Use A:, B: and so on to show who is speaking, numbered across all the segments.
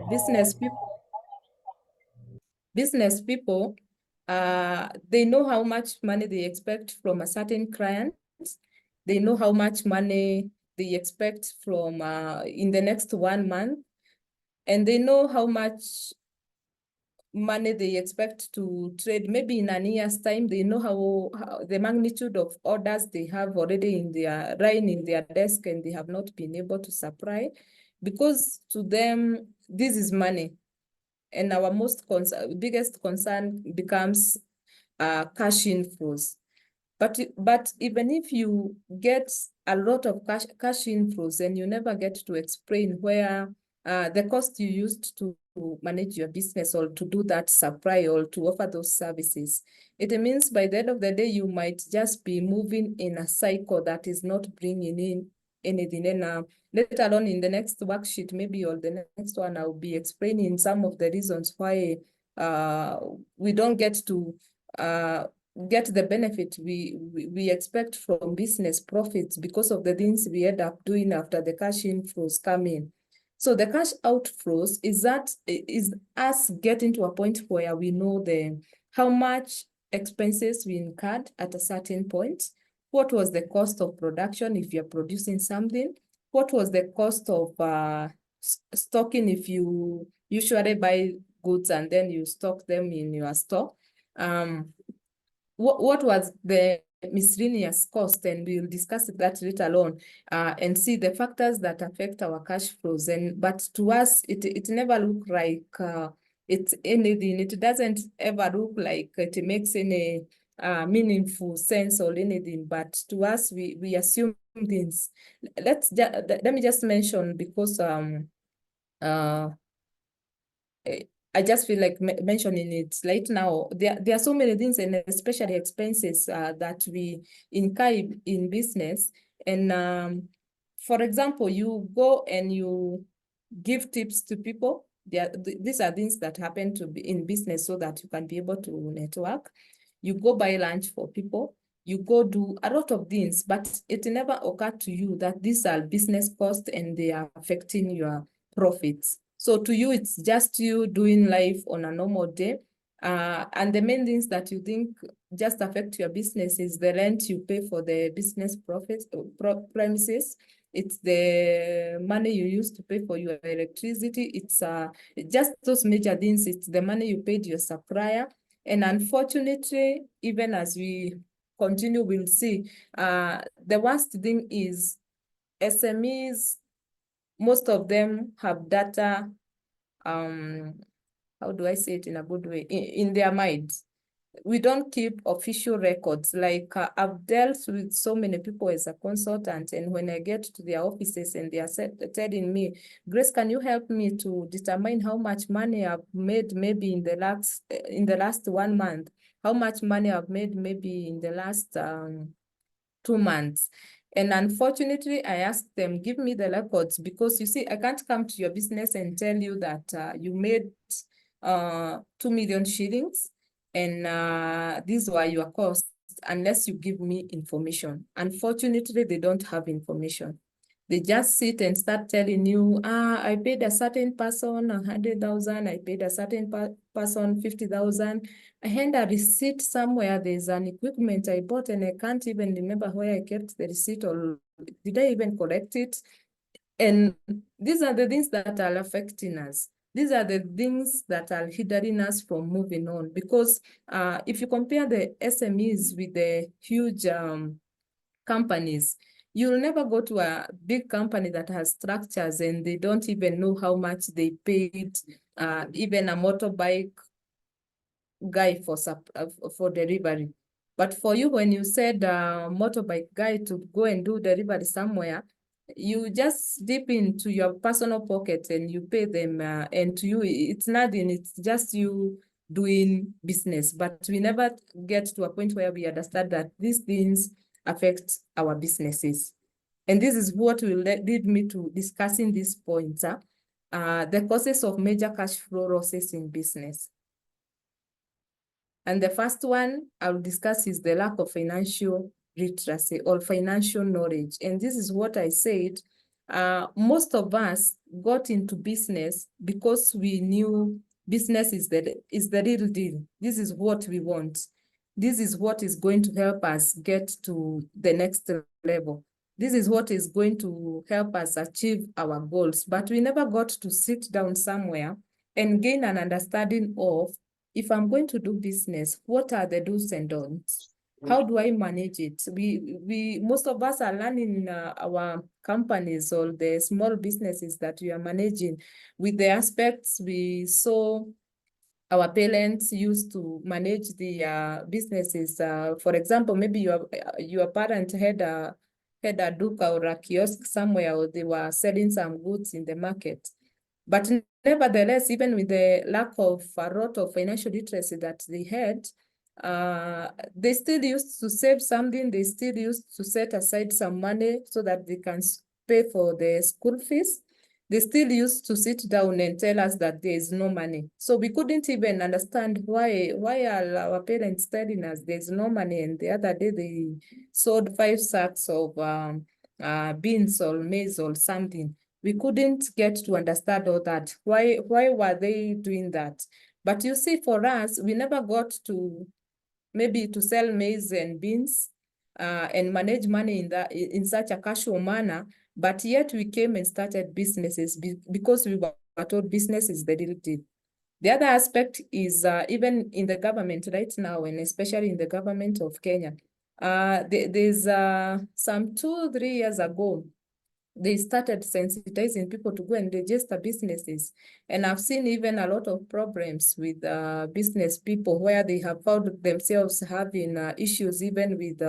A: business people, they know how much money they expect from a certain client. They know how much money they expect from in the next 1 month, and they know how much money they expect to trade maybe in a year's time. They know how the magnitude of orders they have already in their lying in their desk and they have not been able to supply, because to them this is money. And our biggest concern becomes cash inflows. But even if you get a lot of cash inflows and you never get to explain where the cost you used to manage your business or to do that supply or to offer those services, it means by the end of the day, you might just be moving in a cycle that is not bringing in anything. And let alone in the next worksheet, maybe, or the next one, I'll be explaining some of the reasons why we don't get to get the benefit we expect from business profits because of the things we end up doing after the cash inflows come in. So the cash outflows is us getting to a point where we know how much expenses we incurred at a certain point. What was the cost of production if you're producing something? What was the cost of stocking if you usually buy goods and then you stock them in your store? What was the miscellaneous cost, and we'll discuss that later on, and see the factors that affect our cash flows. But to us, it never look like it's anything. It doesn't ever look like it makes any meaningful sense or anything. But to us, we assume things. Let me just mention, because I just feel like mentioning it right now. There are so many things, and especially expenses that we incur in business. And for example, you go and you give tips to people. These are things that happen to be in business so that you can be able to network. You go buy lunch for people. You go do a lot of things, but it never occurred to you that these are business costs and they are affecting your profits. So to you, it's just you doing life on a normal day. And the main things that you think just affect your business is the rent you pay for the business premises. It's the money you use to pay for your electricity. It's just those major things. It's the money you paid your supplier. And unfortunately, even as we continue, we'll see the worst thing is SMEs. Most of them have data, how do I say it in a good way, in their minds. We don't keep official records. Like I've dealt with so many people as a consultant, and when I get to their offices and they are telling me, Grace, can you help me to determine how much money I've made maybe in the last 1 month, how much money I've made maybe in the last 2 months. And unfortunately, I asked them, give me the records, because you see, I can't come to your business and tell you that you made 2 million shillings and these were your costs unless you give me information. Unfortunately, they don't have information. They just sit and start telling you, I paid a certain person 100,000, I paid a certain person 50,000. I had a receipt somewhere. There's an equipment I bought and I can't even remember where I kept the receipt, or did I even collect it? And these are the things that are affecting us. These are the things that are hindering us from moving on, because if you compare the SMEs with the huge companies, you'll never go to a big company that has structures and they don't even know how much they paid even a motorbike guy for delivery. But for you, when you said motorbike guy to go and do delivery somewhere, you just dip into your personal pocket and you pay them, and to you, it's nothing. It's just you doing business. But we never get to a point where we understand that these things affect our businesses. And this is what will lead me to discussing these points, the causes of major cash flow losses in business. And the first one I'll discuss is the lack of financial literacy or financial knowledge. And this is what I said, most of us got into business because we knew business is the real deal. This is what we want. This is what is going to help us get to the next level. This is what is going to help us achieve our goals. But we never got to sit down somewhere and gain an understanding of, if I'm going to do business, what are the do's and don'ts? How do I manage it? Most of us are learning our companies or the small businesses that we are managing with the aspects we saw our parents used to manage the businesses. For example, maybe your parent had a duka or a kiosk somewhere, or they were selling some goods in the market. But nevertheless, even with the lack of a lot of financial literacy that they had, they still used to save something. They still used to set aside some money so that they can pay for the school fees. They still used to sit down and tell us that there is no money. So we couldn't even understand why are our parents telling us there's no money. And the other day they sold 5 sacks of beans or maize or something. We couldn't get to understand all that. Why were they doing that? But you see, for us, we never got to maybe to sell maize and beans and manage money in such a casual manner. But yet we came and started businesses because we were told business is the real deal. The other aspect is even in the government right now, and especially in the government of Kenya, there's some 2-3 years ago, they started sensitizing people to go and register businesses. And I've seen even a lot of problems with business people where they have found themselves having issues even with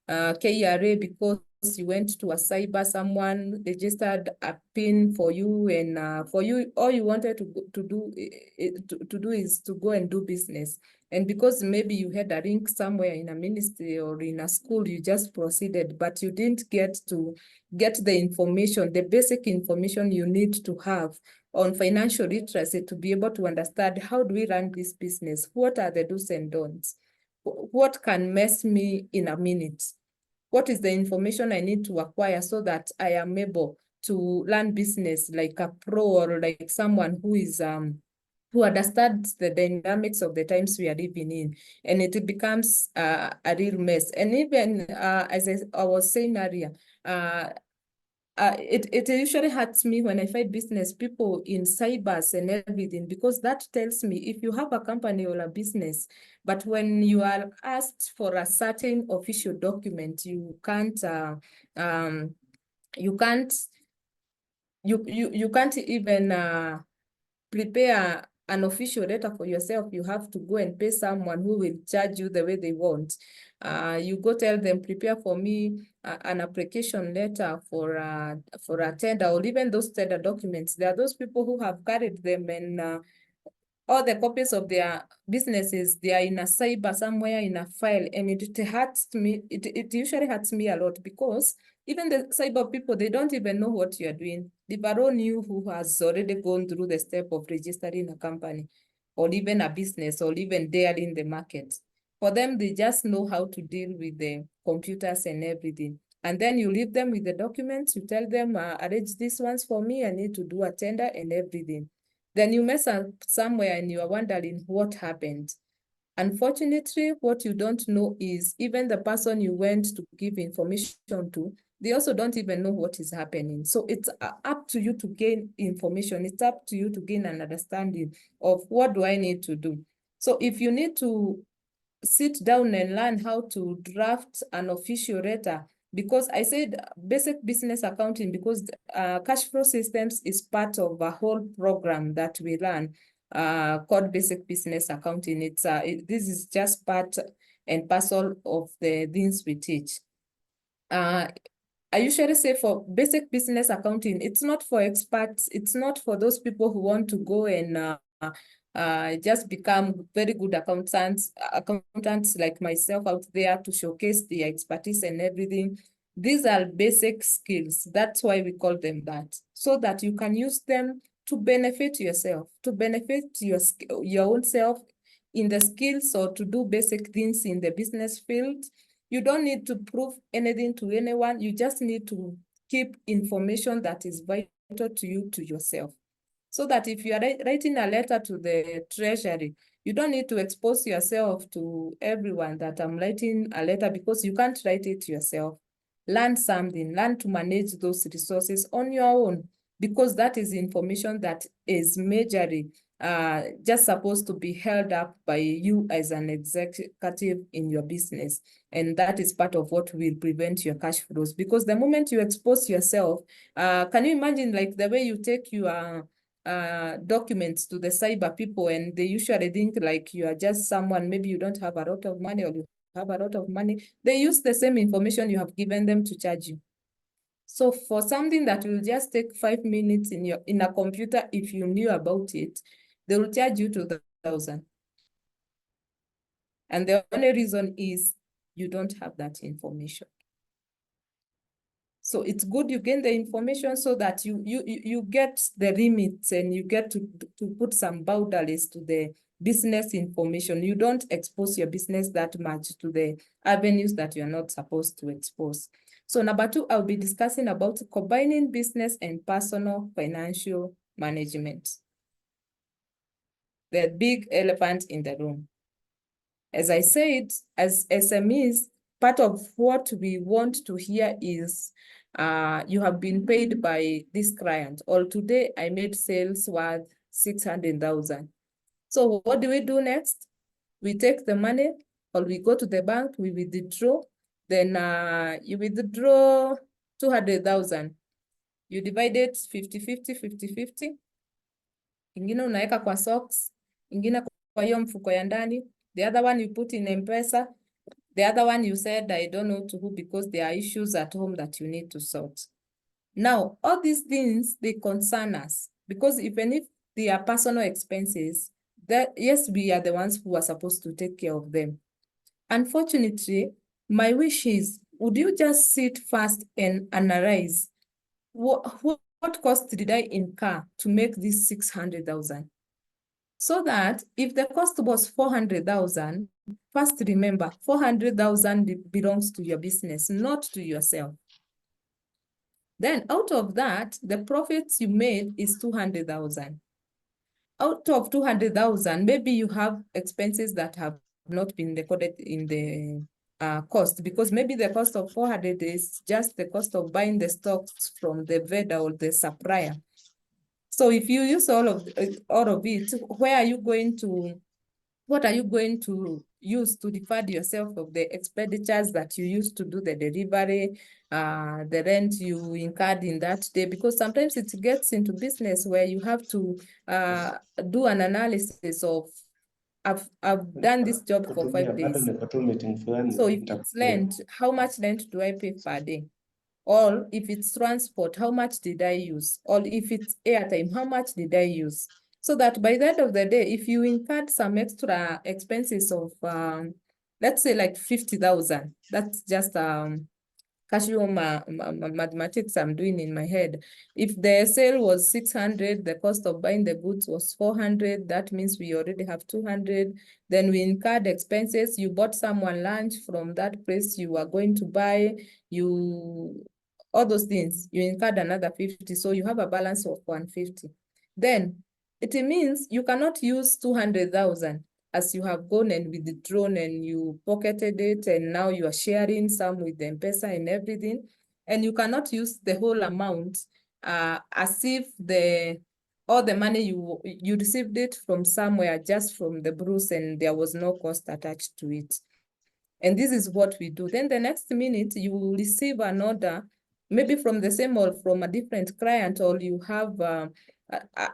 A: KRA, because you went to a cyber, someone registered a PIN for you, and for you, all you wanted to do is to go and do business. And because maybe you had a link somewhere in a ministry or in a school, you just proceeded, but you didn't get to get the information, the basic information you need to have on financial literacy to be able to understand, how do we run this business? What are the do's and don'ts? What can mess me in a minute? What is the information I need to acquire so that I am able to learn business like a pro, or like someone who is who understands the dynamics of the times we are living in, and it becomes a real mess. And even as I was saying earlier, it usually hurts me when I find business people in cybers and everything, because that tells me if you have a company or a business, but when you are asked for a certain official document, you can't even prepare an official letter for yourself. You have to go and pay someone who will charge you the way they want. You go tell them, prepare for me an application letter for a tender, or even those tender documents. There are those people who have carried them, and all the copies of their businesses, they are in a cyber somewhere in a file, and it hurts me. It usually hurts me a lot, because even the cyber people, they don't even know what you are doing. The baron knew who has already gone through the step of registering a company, or even a business, or even there in the market. For them, they just know how to deal with the computers and everything. And then you leave them with the documents, you tell them, arrange these ones for me, I need to do a tender and everything. Then you mess up somewhere and you are wondering what happened. Unfortunately, what you don't know is even the person you went to give information to, they also don't even know what is happening. So it's up to you to gain information. It's up to you to gain an understanding of, what do I need to do? So if you need to sit down and learn how to draft an official letter, because I said basic business accounting, because cash flow systems is part of a whole program that we learn called basic business accounting. This is just part and parcel of the things we teach. I usually say for basic business accounting, it's not for experts. It's not for those people who want to go and just become very good accountants like myself out there to showcase their expertise and everything. These are basic skills. That's why we call them that, so that you can use them to benefit yourself, to benefit your own self in the skills, or to do basic things in the business field. You don't need to prove anything to anyone. You just need to keep information that is vital to you, to yourself. So that if you are writing a letter to the treasury, you don't need to expose yourself to everyone that I'm writing a letter, because you can't write it yourself. Learn something, learn to manage those resources on your own, because that is information that is majorly just supposed to be held up by you as an executive in your business. And that is part of what will prevent your cash flows. Because the moment you expose yourself, can you imagine like the way you take your documents to the cyber people, and they usually think like you are just someone, maybe you don't have a lot of money or you have a lot of money. They use the same information you have given them to charge you. So for something that will just take 5 minutes in a computer, if you knew about it, they will charge you 2,000. And the only reason is you don't have that information. So it's good you gain the information so that you get the limits, and you get to put some boundaries to the business information. You don't expose your business that much to the avenues that you're not supposed to expose. So number 2, I'll be discussing about combining business and personal financial management. The big elephant in the room. As I said, as SMEs, part of what we want to hear is, you have been paid by this client, or today I made sales worth 600,000. So what do we do next? We take the money, or we go to the bank, we withdraw. Then you withdraw 200,000. You divide it 50-50, 50-50. Ingine unaweka kwa socks, ingine kwa hiyo mfuko ya ndani. The other one you put in M-Pesa. The other one you said, I don't know to who, because there are issues at home that you need to sort. Now, all these things, they concern us, because even if they are personal expenses, that yes, we are the ones who are supposed to take care of them. Unfortunately, my wish is, would you just sit first and analyze what cost did I incur to make this 600,000? So that if the cost was 400,000, first remember, 400,000 belongs to your business, not to yourself. Then out of that, the profits you made is 200,000. Out of 200,000, maybe you have expenses that have not been recorded in the cost, because maybe the cost of 400 is just the cost of buying the stocks from the vendor or the supplier. So if you use all of it, what are you going to use to defraud yourself of the expenditures that you used to do the delivery, the rent you incurred in that day? Because sometimes it gets into business where you have to do an analysis of, I've done this job for 5 days. So if it's rent, how much rent do I pay per day? Or if it's transport, how much did I use? Or if it's airtime, how much did I use? So that by the end of the day, if you incurred some extra expenses of, let's say like 50,000, that's just casual mathematics I'm doing in my head. If the sale was 600, the cost of buying the goods was 400, that means we already have 200. Then we incurred expenses. You bought someone lunch from that place you are going to buy, all those things, you incurred another 50. So you have a balance of 150. Then it means you cannot use 200,000 as you have gone and withdrawn and you pocketed it, and now you are sharing some with the M-Pesa and everything. And you cannot use the whole amount as if all the money you received it from somewhere, just from the Bruce, and there was no cost attached to it. And this is what we do. Then the next minute you will receive an order, maybe from the same or from a different client, or you have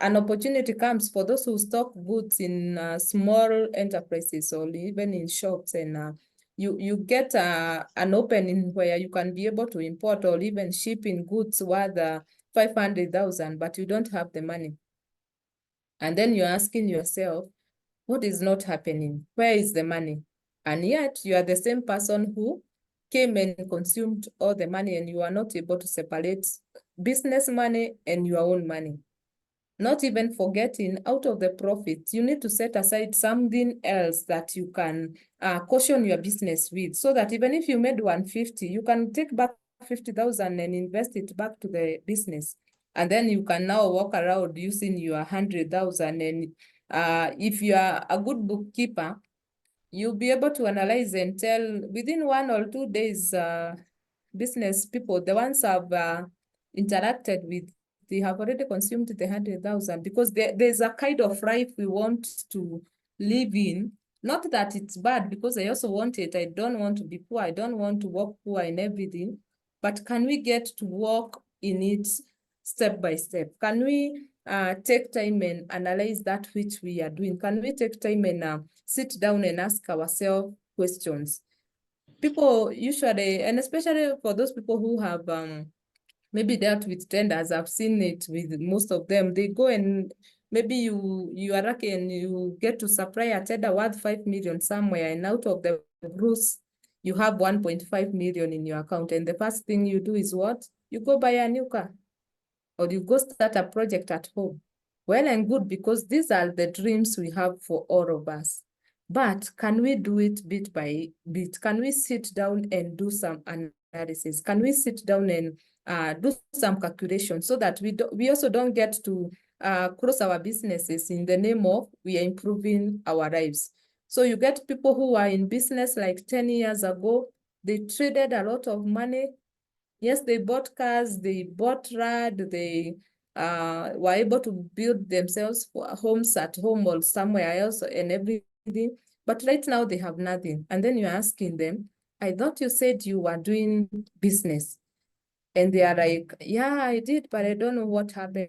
A: an opportunity comes for those who stock goods in small enterprises or even in shops, and you get an opening where you can be able to import or even ship in goods worth 500,000, but you don't have the money. And then you're asking yourself, what is not happening? Where is the money? And yet you are the same person who came and consumed all the money, and you are not able to separate business money and your own money. Not even forgetting, out of the profits, you need to set aside something else that you can caution your business with, so that even if you made 150, you can take back 50,000 and invest it back to the business. And then you can now walk around using your 100,000. And if you are a good bookkeeper, you'll be able to analyze and tell within 1 or 2 days, business people, the ones have interacted with, they have already consumed the 100,000, because there's a kind of life we want to live in. Not that it's bad, because I also want it. I don't want to be poor. I don't want to walk poor in everything. But can we get to walk in it step by step? Can we take time and analyze that which we are doing? Can we take time and sit down and ask ourselves questions? People usually, and especially for those people who have maybe dealt with tenders, I've seen it with most of them. They go and maybe you are lucky and you get to supply a tender worth 5 million somewhere, and out of the gross, you have 1.5 million in your account. And the first thing you do is what? You go buy a new car, or you go start a project at home. Well and good, because these are the dreams we have for all of us. But can we do it bit by bit? Can we sit down and do some analysis? Can we sit down and do some calculation, so that we also don't get to close our businesses in the name of we are improving our lives? So you get people who are in business like 10 years ago, they traded a lot of money. Yes, they bought cars, they bought land, they were able to build themselves homes at home or somewhere else and everything. But right now they have nothing. And then you're asking them, I thought you said you were doing business. And they are like, yeah, I did, but I don't know what happened.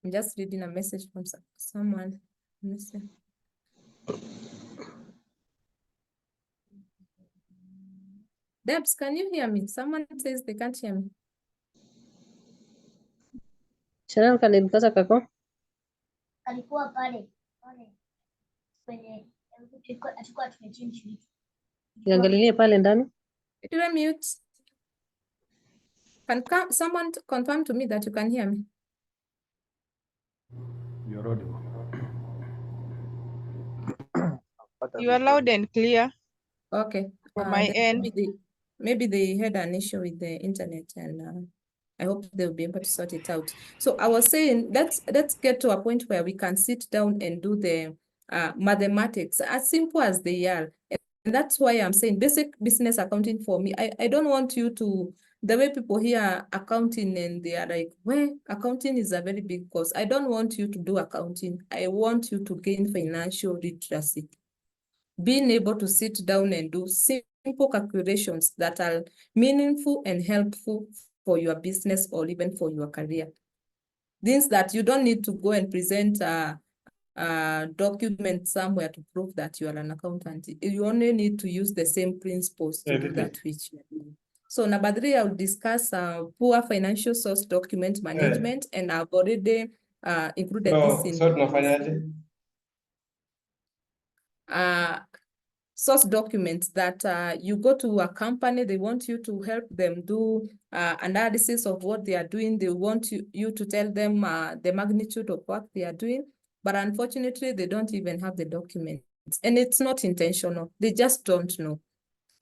A: I'm just reading a message from someone. Let me see. Debs, can you hear me? Someone says they can't hear me.
B: Sharon, kalimkaza kako?
C: Alikuwa pale kwenye alikuwa tumechange vitu.
B: Iangalilie pale ndani.
A: Do I mute? Can someone confirm to me that you can hear me?
D: You're audible.
E: You are loud and clear
A: Okay.
E: from my end.
A: Maybe they had an issue with the internet, and I hope they'll be able to sort it out. So I was saying, let's get to a point where we can sit down and do the mathematics, as simple as they are. And that's why I'm saying basic business accounting for me. I don't want you to, the way people hear accounting and they are like, well, accounting is a very big course. I don't want you to do accounting. I want you to gain financial literacy. Being able to sit down and do simple calculations that are meaningful and helpful for your business or even for your career. Things that you don't need to go and present a document somewhere to prove that you are an accountant. You only need to use the same principles to do that which you are doing. So number 3, I'll discuss poor financial source document management, and I've already included this in source documents that you go to a company, they want you to help them do analysis of what they are doing. They want you to tell them the magnitude of what they are doing, but unfortunately, they don't even have the documents. And it's not intentional. They just don't know.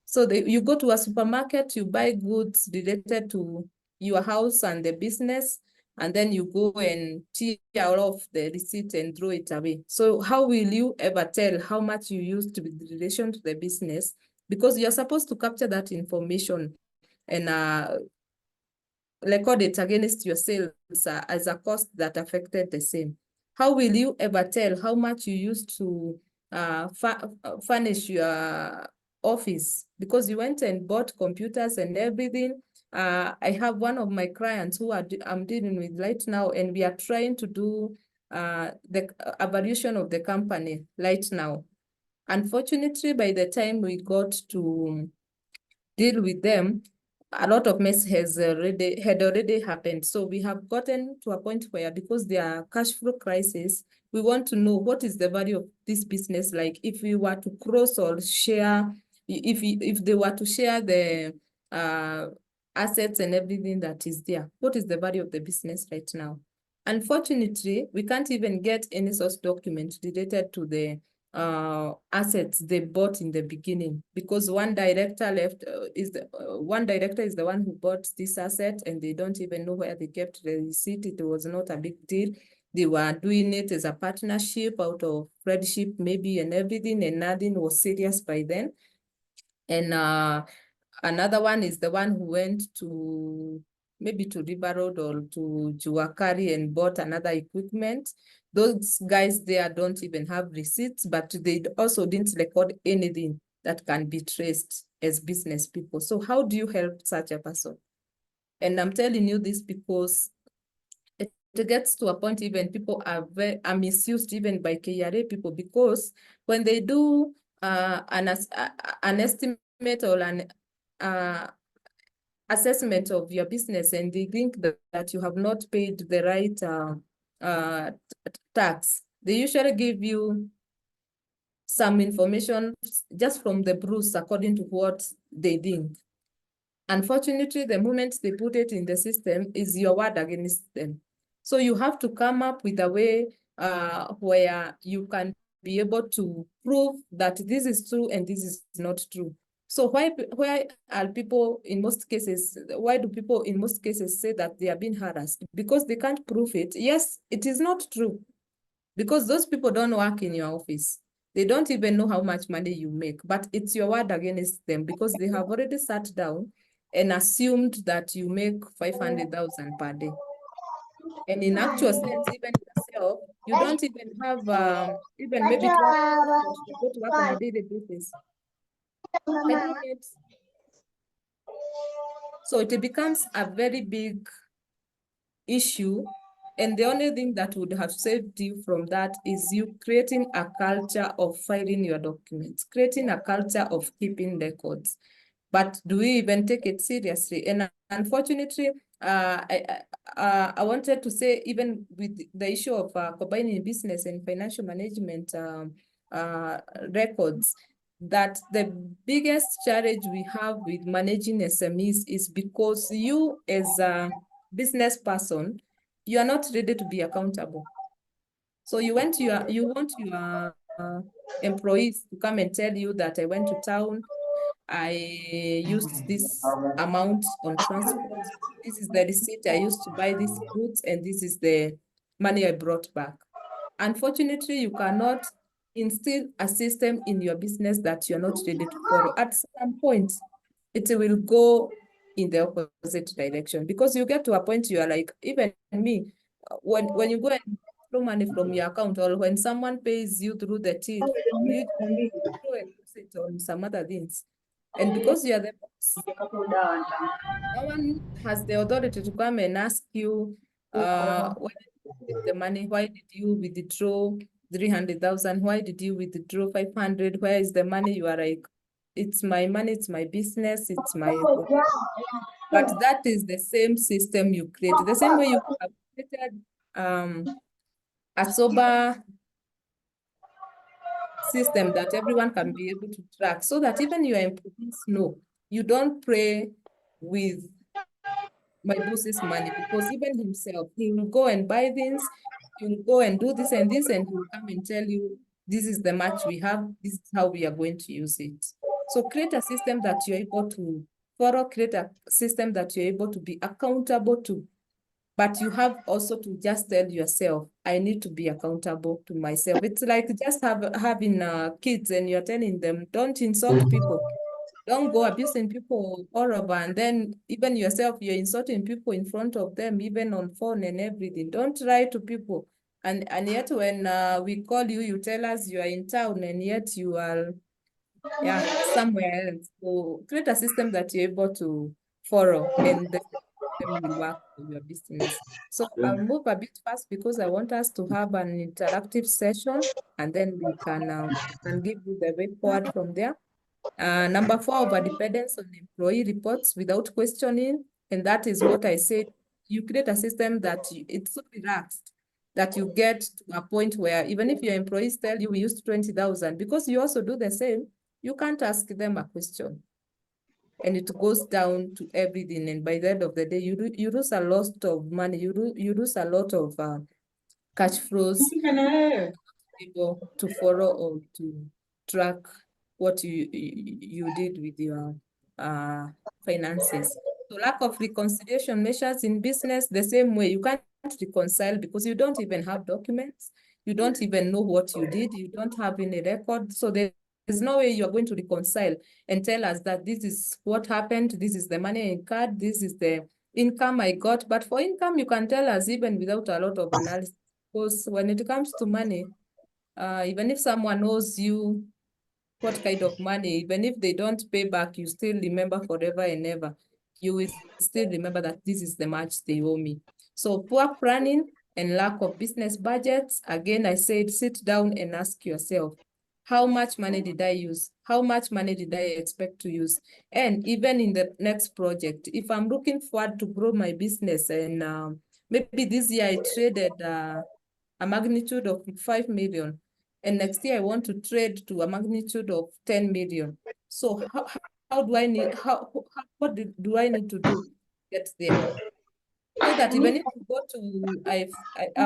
A: So you go to a supermarket, you buy goods related to your house and the business, and then you go and tear off the receipt and throw it away. So how will you ever tell how much you used with relation to the business? Because you're supposed to capture that information and record it against your sales as a cost that affected the same. How will you ever tell how much you used to furnish your office? Because you went and bought computers and everything. I have one of my clients who I'm dealing with right now, and we are trying to do the evaluation of the company right now. Unfortunately, by the time we got to deal with them, a lot of mess had already happened. So we have gotten to a point where, because there are cash flow crisis, we want to know what is the value of this business. Like if we were to cross or share, if they were to share the assets and everything that is there, what is the value of the business right now? Unfortunately, we can't even get any source document related to the assets they bought in the beginning, because one director left one director is the one who bought this asset, and they don't even know where they kept the receipt. It was not a big deal. They were doing it as a partnership out of friendship maybe and everything, and nothing was serious by then. And another one is the one who went to maybe to River Road or to Juakari and bought another equipment. Those guys there don't even have receipts, but they also didn't record anything that can be traced as business people. So how do you help such a person? And I'm telling you this because it gets to a point even people are misused even by KRA people, because when they do an estimate or an assessment of your business, and they think that you have not paid the right tax, they usually give you some information just from the bruise according to what they think. Unfortunately, the moment they put it in the system is your word against them. So you have to come up with a way where you can be able to prove that this is true and this is not true. So why are people in most cases, why do people in most cases say that they are being harassed? Because they can't prove it. Yes, it is not true, because those people don't work in your office. They don't even know how much money you make, but it's your word against them, because they have already sat down and assumed that you make 500,000 per day. And in actual sense, even yourself, you don't even have even maybe 12 to go to work on a daily basis. So it becomes a very big issue. And the only thing that would have saved you from that is you creating a culture of filing your documents, creating a culture of keeping records. But do we even take it seriously? And unfortunately, I wanted to say, even with the issue of combining business and financial management records, that the biggest challenge we have with managing SMEs is because you as a business person, you are not ready to be accountable. So you want your employees to come and tell you that I went to town, I used this amount on transport, this is the receipt I used to buy these goods, and this is the money I brought back. Unfortunately, you cannot instill a system in your business that you're not ready to follow. At some point, it will go in the opposite direction, because you get to a point you are like, even me, when you go and throw money from your account, or when someone pays you through the till, you go and use it on some other things. And because you are the boss, no one has the authority to come and ask you, when with the money, why did you withdraw 300,000? Why did you withdraw 500? Where is the money? You are like, it's my money, it's my business, it's my. But that is the same system you create. The same way you have created a sober system that everyone can be able to track, so that even your employees know you don't pray with my boss's money, because even himself, he will go and buy things, he will go and do this and this, and he will come and tell you, this is the match we have, this is how we are going to use it. So create a system that you're able to follow, create a system that you're able to be accountable to. But you have also to just tell yourself, I need to be accountable to myself. It's like just having kids, and you're telling them, don't insult people. Don't go abusing people all over, and then even yourself, you're insulting people in front of them, even on phone and everything. Don't lie to people. And yet when we call you, you tell us you are in town, and yet you are somewhere else. So create a system that you're able to follow, and the system will work for your business. So I'll move a bit fast because I want us to have an interactive session, and then we can give you the way forward from there. Number 4, overdependence on employee reports without questioning. And that is what I said. You create a system that it's so relaxed that you get to a point where even if your employees tell you we used 20,000, because you also do the same, you can't ask them a question. And it goes down to everything. And by the end of the day, you lose a lot of money. You lose a lot of cash flows. able to follow or to track what you did with your finances. So lack of reconciliation measures in business, the same way you can't reconcile because you don't even have documents. You don't even know what you did. You don't have any record. So there's no way you're going to reconcile and tell us that this is what happened. This is the money I incurred. This is the income I got. But for income, you can tell us even without a lot of analysis. Because when it comes to money, even if someone owes you what kind of money, even if they don't pay back, you still remember forever and ever. You will still remember that this is the much they owe me. So poor planning and lack of business budgets. Again, I said, sit down and ask yourself, how much money did I use? How much money did I expect to use? And even in the next project, if I'm looking forward to grow my business and maybe this year I traded a magnitude of 5 million. And next year I want to trade to a magnitude of 10 million. So how do I need, what do I need to do to get there? So that even if you go to a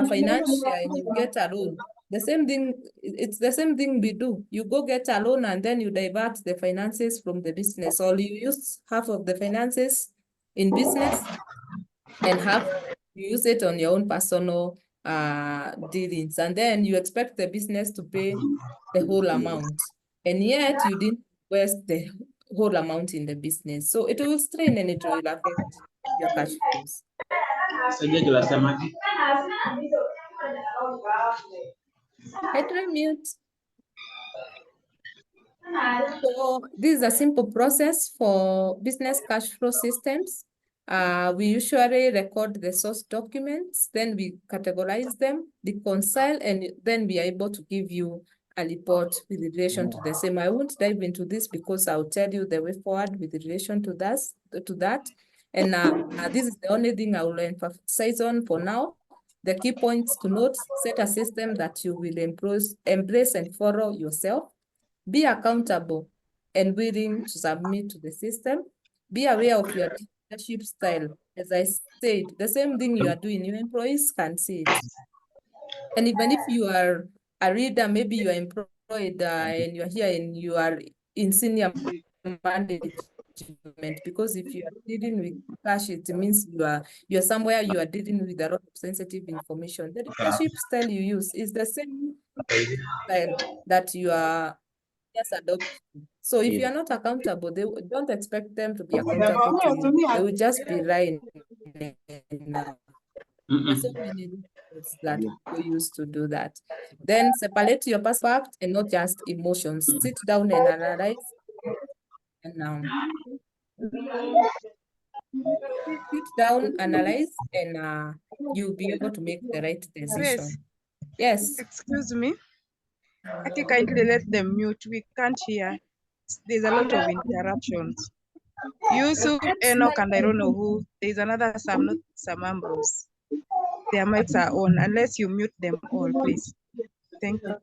A: financial and you get a loan, the same thing, it's the same thing we do. You go get a loan and then you divert the finances from the business, or you use half of the finances in business and half you use it on your own personal dealings, and then you expect the business to pay the whole amount, and yet you didn't invest the whole amount in the business. So it will strain and it will affect your cash flows. I try mute. So this is a simple process for business cash flow systems. We usually record the source documents, then we categorize them, reconcile, and then we are able to give you a report with relation to the same. I won't dive into this because I'll tell you the way forward with relation to that. And this is the only thing I will emphasize on for now. The key points to note: set a system that you will embrace and follow yourself. Be accountable and willing to submit to the system. Be aware of your leadership style. As I said, the same thing you are doing, your employees can see it. And even if you are a reader, maybe you are employed and you are here and you are in senior management, because if you are dealing with cash, it means you are somewhere you are dealing with a lot of sensitive information. The leadership style you use is the same style that you are adopt. So if you are not accountable, they don't expect them to be accountable to you. They will just be lying. There's so many methods that we use to do that. Then separate your past fact and not just emotions. Sit down and analyze. And sit down, analyze, and you'll be able to make the right decision.
E: Grace,
A: Yes.
E: excuse me. I think kindly let them mute. We can't hear. There's a lot of interruptions. Yusuf, Enoch, and I don't know who. There's another Sam, not Sam Ambrose. Their mics are on, unless you mute them all, please. Thank you.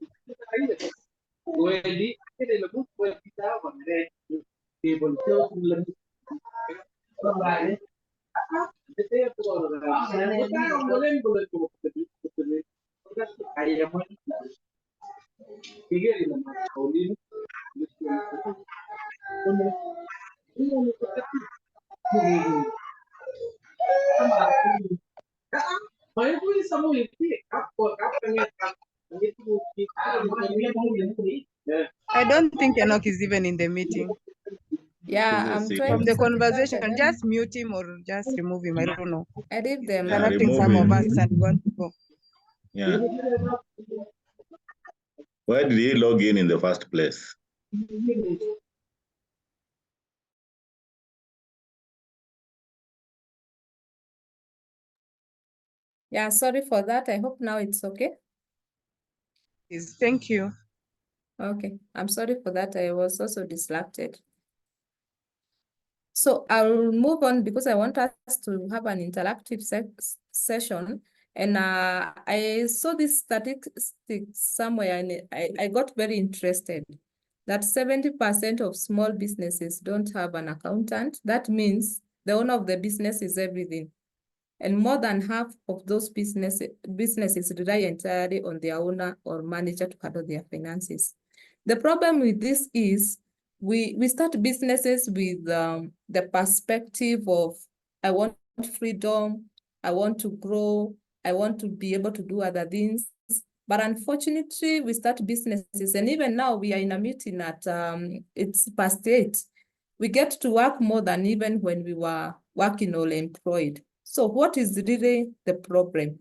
E: I don't think Enoch is even in the meeting.
A: Yeah, I'm trying
E: From
A: to
E: the
A: sort it out,
E: conversation,
A: and
E: just mute him or just remove him. I don't know.
A: I leave them.
E: Interrupting
D: remove
E: some of
D: him.
E: us and want to go.
D: Yeah. Where did he log in the first place?
A: Yeah, sorry for that. I hope now it's okay.
E: Yes, thank you.
A: Okay, I'm sorry for that. I was also distracted. So I'll move on because I want us to have an interactive session. And I saw this statistics somewhere and I got very interested that 70% of small businesses don't have an accountant. That means the owner of the business is everything. and more than half of those businesses rely entirely on their owner or manager to handle their finances. The problem with this is we start businesses with the perspective of, I want freedom, I want to grow, I want to be able to do other things. But unfortunately, we start businesses, and even now we are in a meeting at it's past 8. We get to work more than even when we were working or employed. So what is really the problem?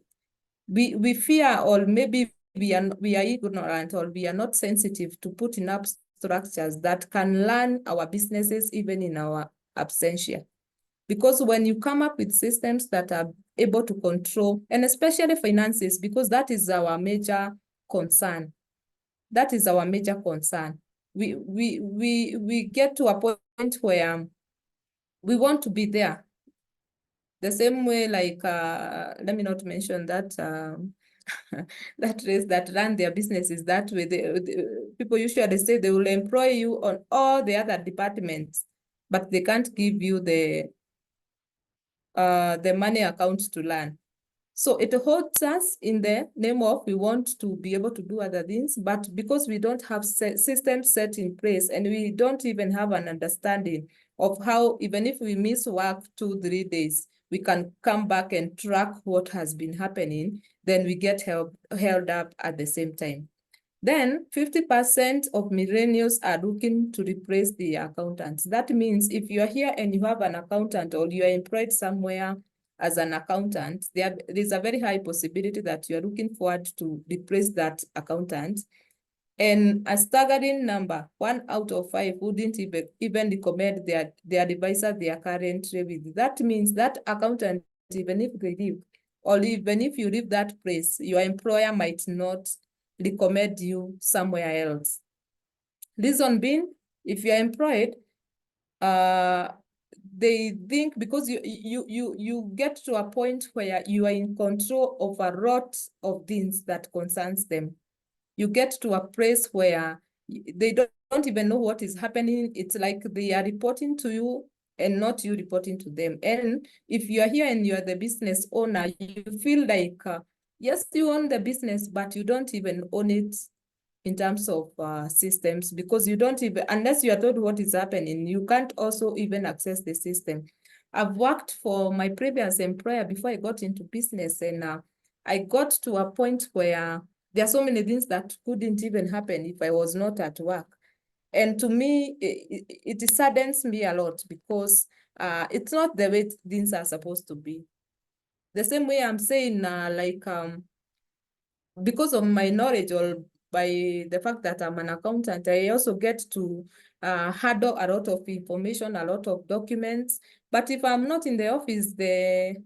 A: We fear, or maybe we are ignorant, or we are not sensitive to putting up structures that can run our businesses even in our absentia. Because when you come up with systems that are able to control, and especially finances, because that is our major concern. That is our major concern. We get to a point where we want to be there. The same way, like, let me not mention that that race that run their businesses that way. People usually say they will employ you on all the other departments, but they can't give you the money account to learn. So it holds us in the name of we want to be able to do other things, but because we don't have systems set in place, and we don't even have an understanding of how, even if we miss work 2-3 days, we can come back and track what has been happening, then we get held up at the same time. Then 50% of millennials are looking to replace the accountants. That means if you are here and you have an accountant, or you are employed somewhere as an accountant, there is a very high possibility that you are looking forward to replace that accountant. And a staggering number, 1 out of 5 wouldn't even recommend their advisor they are currently with. That means that accountant, even if they leave, or even if you leave that place, your employer might not recommend you somewhere else. Reason being, if you're employed, they think because you get to a point where you are in control of a lot of things that concerns them. You get to a place where they don't even know what is happening. It's like they are reporting to you and not you reporting to them. And if you are here and you are the business owner, you feel like, yes, you own the business, but you don't even own it in terms of systems, because you don't even, unless you are told what is happening, you can't also even access the system. I've worked for my previous employer before I got into business, and I got to a point where there are so many things that couldn't even happen if I was not at work. And to me, it saddens me a lot, because it's not the way things are supposed to be. The same way I'm saying, because of my knowledge, or by the fact that I'm an accountant, I also get to handle a lot of information, a lot of documents. But if I'm not in the office, the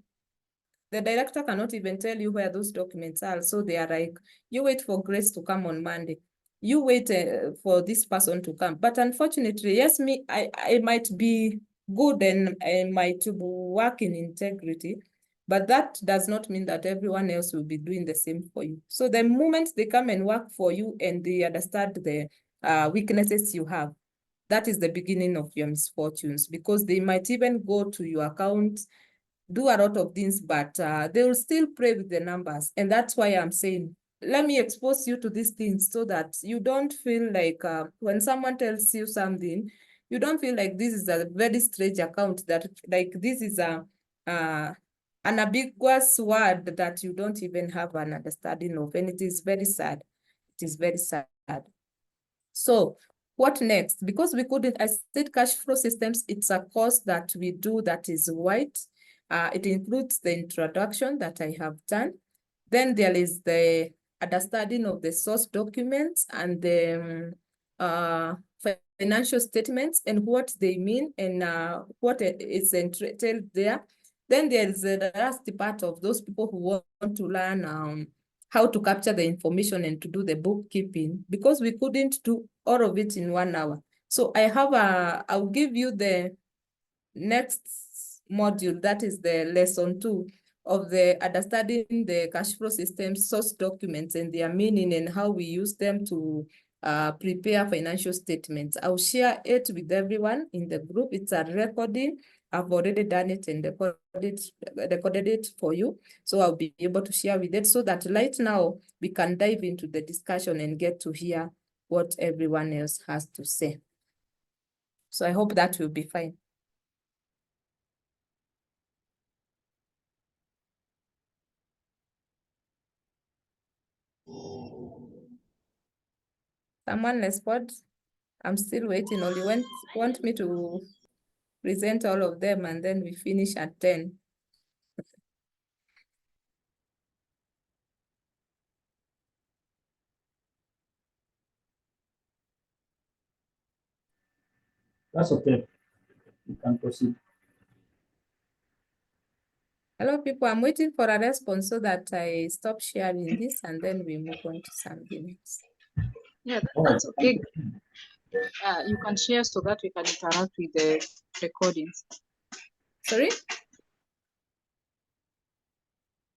A: director cannot even tell you where those documents are. So they are like, you wait for Grace to come on Monday. You wait for this person to come. But unfortunately, yes, I might be good, and I might work in integrity, but that does not mean that everyone else will be doing the same for you. So the moment they come and work for you and they understand the weaknesses you have, that is the beginning of your misfortunes, because they might even go to your account, do a lot of things, but they will still play with the numbers. And that's why I'm saying, let me expose you to these things so that you don't feel like when someone tells you something, you don't feel like this is a very strange account, that like this is an ambiguous word that you don't even have an understanding of. And it is very sad. It is very sad. So what next? Because we couldn't, I said cash flow systems, it's a course that we do that is wide. It includes the introduction that I have done. Then there is the understanding of the source documents and the financial statements and what they mean, and what is entailed there. Then there is the last part of those people who want to learn how to capture the information and to do the bookkeeping, because we couldn't do all of it in 1 hour. So I have I'll give you the next module, that is the lesson 2 of the understanding the cash flow systems, source documents and their meaning, and how we use them to prepare financial statements. I'll share it with everyone in the group. It's a recording. I've already done it and recorded it for you. So I'll be able to share with it so that right now we can dive into the discussion and get to hear what everyone else has to say. So I hope that will be fine. Someone respond? I'm still waiting. Or you want me to present all of them and then we finish at 10?
F: That's okay. You can proceed.
A: Hello, people. I'm waiting for a response so that I stop sharing this and then we move on to something else.
G: Yeah,
F: All right.
G: that's okay. You can share so that we can interact with the recordings.
A: Sorry?